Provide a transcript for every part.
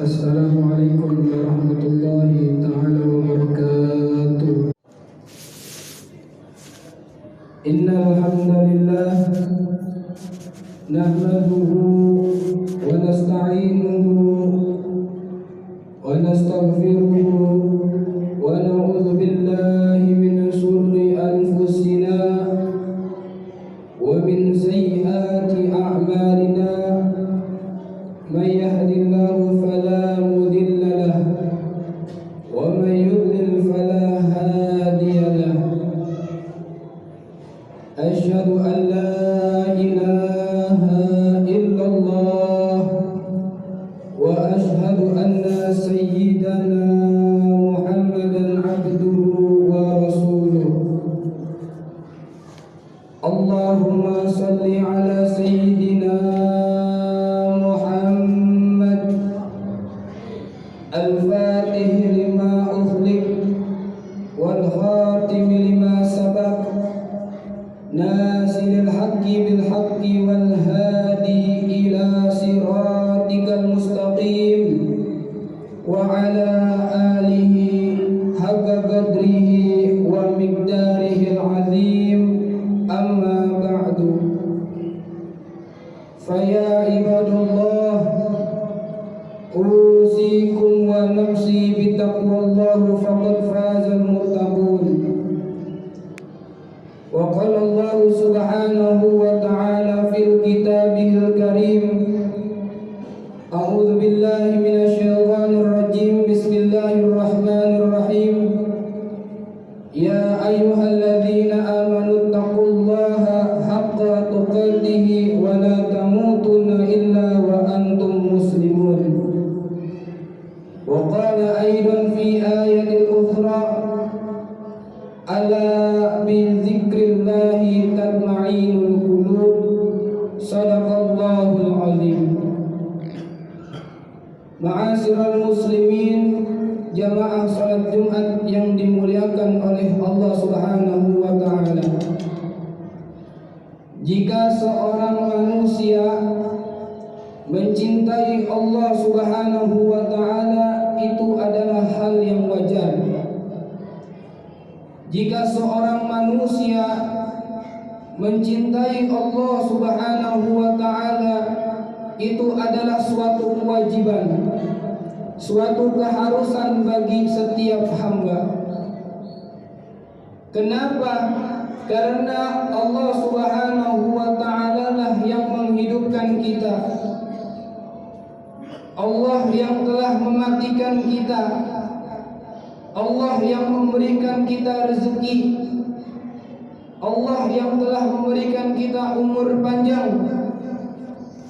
Assalamualaikum warahmatullahi ta'ala wabarakatuh. Innal hamdalillah nahmaduhu wa nasta'inuhu wa nastaghfiruhu wa na'udzu billahi min shururi anfusina wa min sayyiati a'malina. May yahdihillahu fala mudilla lahu wa may yudlil fala hadiya lahu. Asyhadu an la ilaha illallah wa asyhadu anna sayyidana Muhammadan abduhu wa rasuluh. Allahumma salli ala sayyidina الفاتح لما أغلق والخاتم لما سبق ناصر الحق بالحق والهادي إلى صراطك المستقيم وعلى آله حق قدره ومقداره العظيم. أما بعد فيا عباد الله أوصيكم ونفسي بتقوى الله فقد فاز المتقون. وقال الله سبحانه وتعالى في كتابه الكريم أعوذ بالله من الشيطان الرجيم بسم الله الرحمن الرحيم يا أيها الذين آمنوا اتقوا الله حق تقاته ولا تموتن إلا وأنتم مسلمون. وقال أيضا في آية أخرى ألا بذكر الله تطمئن القلوب. صدق الله العظيم. Ma'asyiral muslimin, jamaah salat Jumat yang dimuliakan oleh Allah Subhanahu wa taala. Jika seorang manusia mencintai Allah Subhanahu wa taala, itu adalah hal yang wajar. Jika seorang manusia mencintai Allah Subhanahu wa taala, itu adalah suatu kewajiban, suatu keharusan bagi setiap hamba. Kenapa? Karena Allah Subhanahu wa taala lah yang menghidupkan kita. Allah yang telah mematikan kita. Allah yang memberikan kita rezeki. Allah yang telah memberikan kita umur panjang.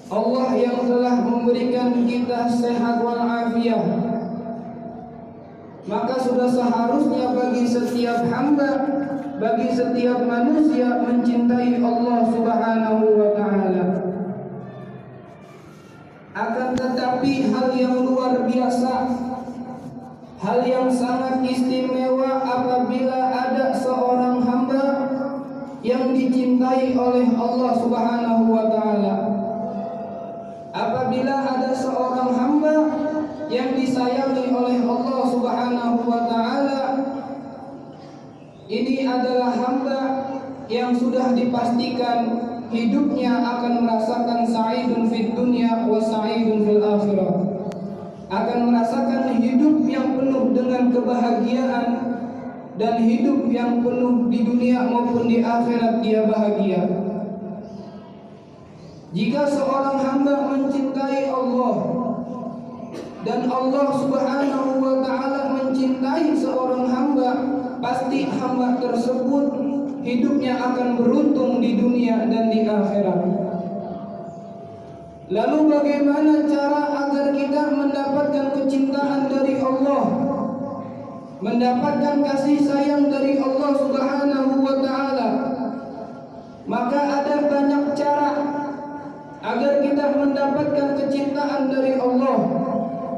Allah yang telah memberikan kita sehat walafiat. Maka sudah seharusnya bagi setiap hamba, bagi setiap manusia mencintai Allah Subhanahu wa taala. Akan tetapi hal yang luar biasa, hal yang sangat istimewa apabila ada seorang hamba yang dicintai oleh Allah Subhanahu wa taala. Apabila ada seorang hamba yang disayangi oleh Allah Subhanahu wa taala, ini adalah hamba yang sudah dipastikan hidupnya akan merasakan sa'idun fid dunya wa sa'idun fil akhirah. Akan merasakan hidup yang penuh dengan kebahagiaan dan hidup yang penuh di dunia maupun di akhirat dia bahagia. Jika seorang hamba mencintai Allah dan Allah Subhanahu wa taala mencintai seorang hamba, pasti hamba tersebut hidupnya akan beruntung di dunia dan di akhirat. Lalu bagaimana cara agar kita mendapatkan kecintaan dari Allah, mendapatkan kasih sayang dari Allah Subhanahu wa taala? Maka ada banyak cara agar kita mendapatkan kecintaan dari Allah.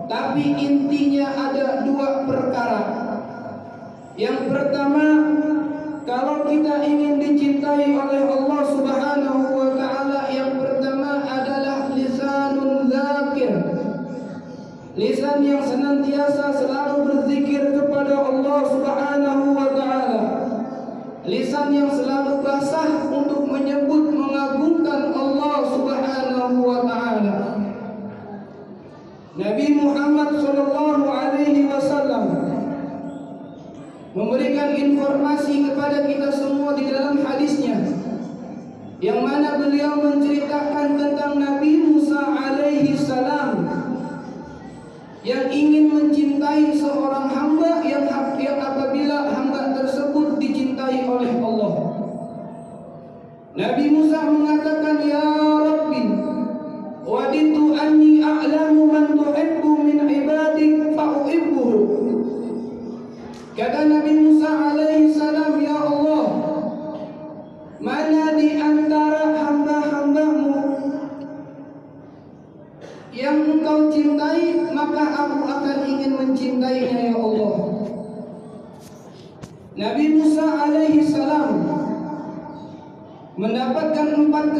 Tapi intinya ada dua perkara. Yang pertama, kalau kita ingin dicintai oleh Allah Subhanahu wa taala, yang pertama adalah lisanun dzakir. Lisan lisan yang senantiasa selalu berzikir kepada Allah Subhanahu wa taala, lisan yang selalu basah untuk menyebut mengagungkan Allah Subhanahu wa taala. Nabi Muhammad sallallahu alaihi wasallam memberikan informasi kepada kita semua di dalam hadisnya, yang mana beliau menceritakan tentang Nabi Musa alaihi salam yang ingin mencintai seorang hamba yang apabila hamba tersebut dicintai oleh Allah. Nabi Musa mengatakan, "Ya Rabbi, waditu anni a'lamu man tuhibbu min ibadik fa'uhibbuhu." Kata Nabi Musa alaihi salam, "Ya Allah, mana di antara hamba-hambamu yang engkau cintai, maka aku akan ingin mencintainya, ya Allah." Nabi Musa alaihi salam mendapatkan empat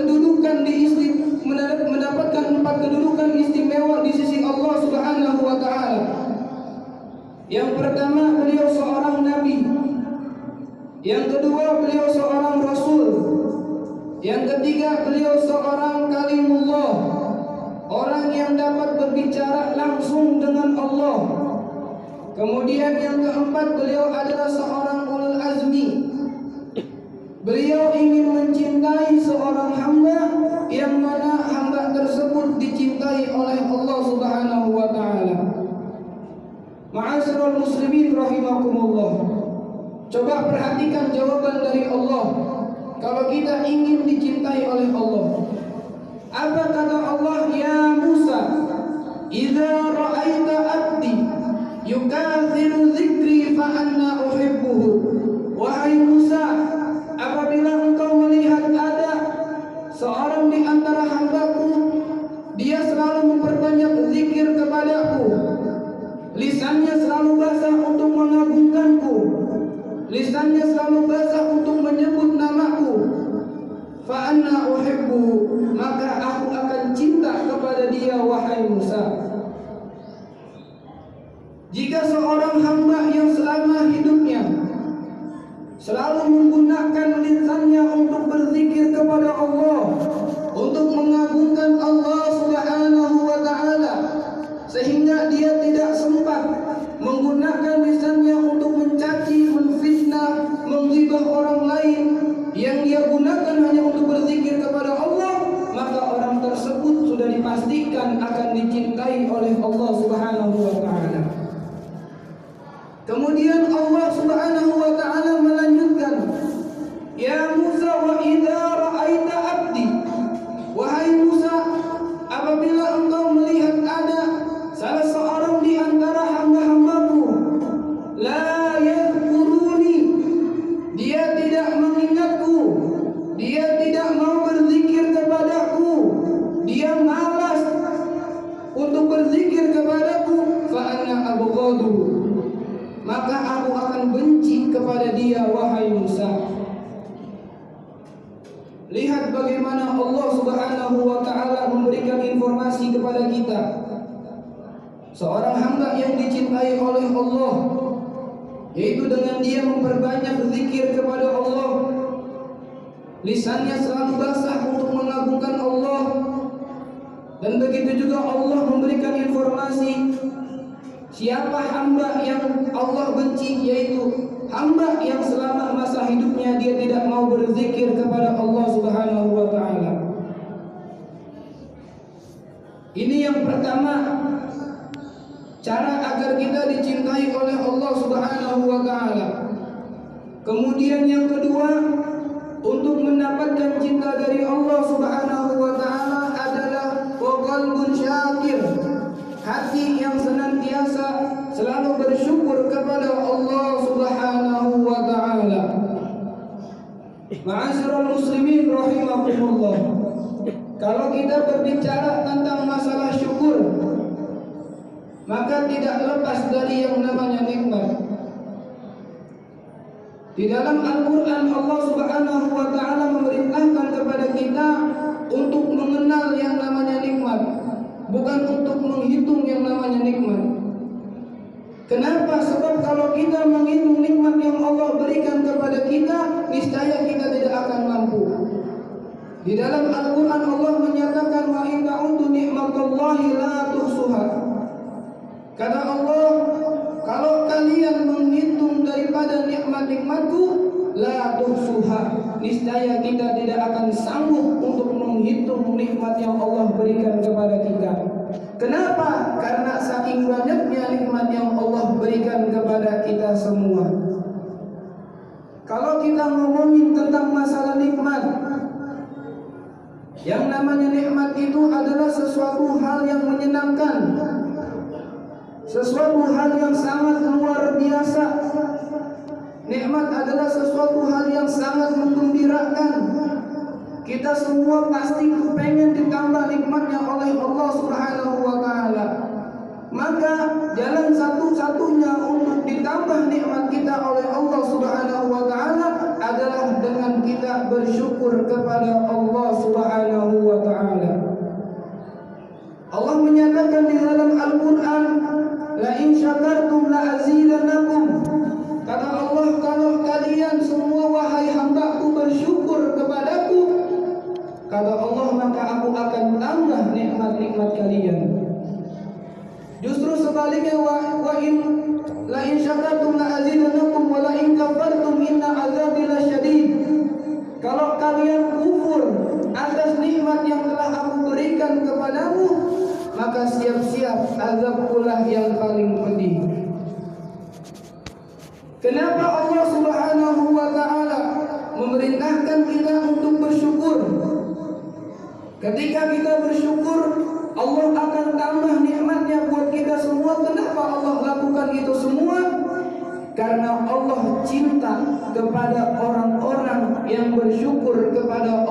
kedudukan istimewa di sisi Allah Subhanahu wa taala. Yang pertama, beliau seorang nabi. Yang kedua, beliau seorang rasul. Yang ketiga, beliau seorang kalimullah, orang yang dapat berbicara langsung dengan Allah. Kemudian yang keempat, beliau adalah seorang ulul azmi. Beliau ingin mencintai seorang hamba yang mana hamba tersebut dicintai oleh Allah Subhanahu wa taala. Ma'asyiral muslimin rahimakumullah. Coba perhatikan jawaban dari Allah kalau kita ingin dicintai oleh Allah. Apa kata Allah? "Ya Musa, idza ra'aita 'abdi yukatsiru dzikri fa anna uhibbuhu." Wahai Musa, apabila engkau melihat ada seorang di antara hambaku, dia selalu memperbanyak zikir kepadaku, lisannya selalu basah untuk mengagungkanku, lisannya selalu basah untuk menyebut namaku, fa anna uhibbu, maka aku akan cinta kepada dia, wahai Musa. Jika seorang hamba yang selama hidupnya selalu menggunakan lisannya untuk berzikir kepada Allah, untuk mengagungkan Allah Subhanahu wa taala, sehingga dia tidak sempat menggunakan lisannya untuk mencaci, menfitnah, menghibah orang lain, yang dia gunakan hanya untuk berzikir kepada Allah, maka orang tersebut sudah dipastikan akan dicintai oleh Allah Subhanahu wa taala. Kemudian Allah Subhanahu wa taala melanjutkan, "Ya Musa, wa idza ra'aita 'abdi." Wahai Musa, apabila engkau melihat ada salah seorang di antara hamba-hambaku, la yadhkuruni, dia tidak mengingatku, dia tidak mau berzikir kepadaku, dia malas untuk berzikir kepadaku, fa anna abghadu, maka aku akan benci kepada dia, wahai Musa. Lihat bagaimana Allah Subhanahu wa taala memberikan informasi kepada kita. Seorang hamba yang dicintai oleh Allah, yaitu dengan dia memperbanyak zikir kepada Allah, lisannya selalu basah untuk mengagungkan Allah. Dan begitu juga Allah memberikan informasi siapa hamba yang Allah benci, yaitu hamba yang selama masa hidupnya dia tidak mau berzikir kepada Allah Subhanahu wa taala. Ini yang pertama, cara agar kita dicintai oleh Allah Subhanahu wa taala. Kemudian yang kedua, untuk mendapatkan cinta dari Allah Subhanahu wa taala adalah qalbun syakir, hati yang senantiasa selalu bersyukur kepada Allah Subhanahu wa taala. Ma'asyiral muslimin rahimakumullah. Kalau kita berbicara tentang masalah syukur, maka tidak lepas dari yang namanya nikmat. Di dalam Al-Quran Allah Subhanahu wa ta'ala memerintahkan kepada kita untuk mengenal yang namanya nikmat, bukan untuk menghitung yang namanya nikmat. Di dalam Al-Quran Allah menyatakan wa in ta'uddu ni'matallahi la tuhsuha. Kata Allah, kalau kalian menghitung daripada nikmat-nikmatku, la tuhsuha, niscaya kita tidak akan sanggup untuk menghitung nikmat yang Allah berikan kepada kita. Kenapa? Karena saking banyaknya nikmat yang Allah berikan kepada kita semua. Kalau kita ngomongin tentang masalah nikmat, yang namanya nikmat itu adalah sesuatu hal yang menyenangkan, sesuatu hal yang sangat luar biasa. Nikmat adalah sesuatu hal yang sangat menggembirakan. Kita semua pasti pengen ditambah nikmatnya oleh Allah Subhanahu wa Ta'ala. Maka jalan satu-satunya untuk ditambah nikmat kita oleh Allah Subhanahu wa Ta'ala adalah dengan kita bersyukur kepada Allah Subhanahu wa Ta'ala. Allah menyatakan di dalam Al-Quran, la in syakartum la azidannakum. Kata Allah, kalau kalian semua wahai hambaku bersyukur kepadaku, kata Allah, maka aku akan tambah nikmat-nikmat kalian. Justru sebaliknya, la in syakartum la azidannakum wa la in kafartum inna azabi lasyadid. Kalau kalian kufur atas nikmat yang telah aku berikan kepadamu, maka siap-siap azabkulah yang paling pedih. Kenapa Allah Subhanahu wa Ta'ala memerintahkan kita untuk bersyukur? Ketika kita bersyukur, Allah akan tambah nikmatnya buat kita semua. Kenapa Allah lakukan itu semua? Karena Allah cinta kepada orang-orang yang bersyukur kepada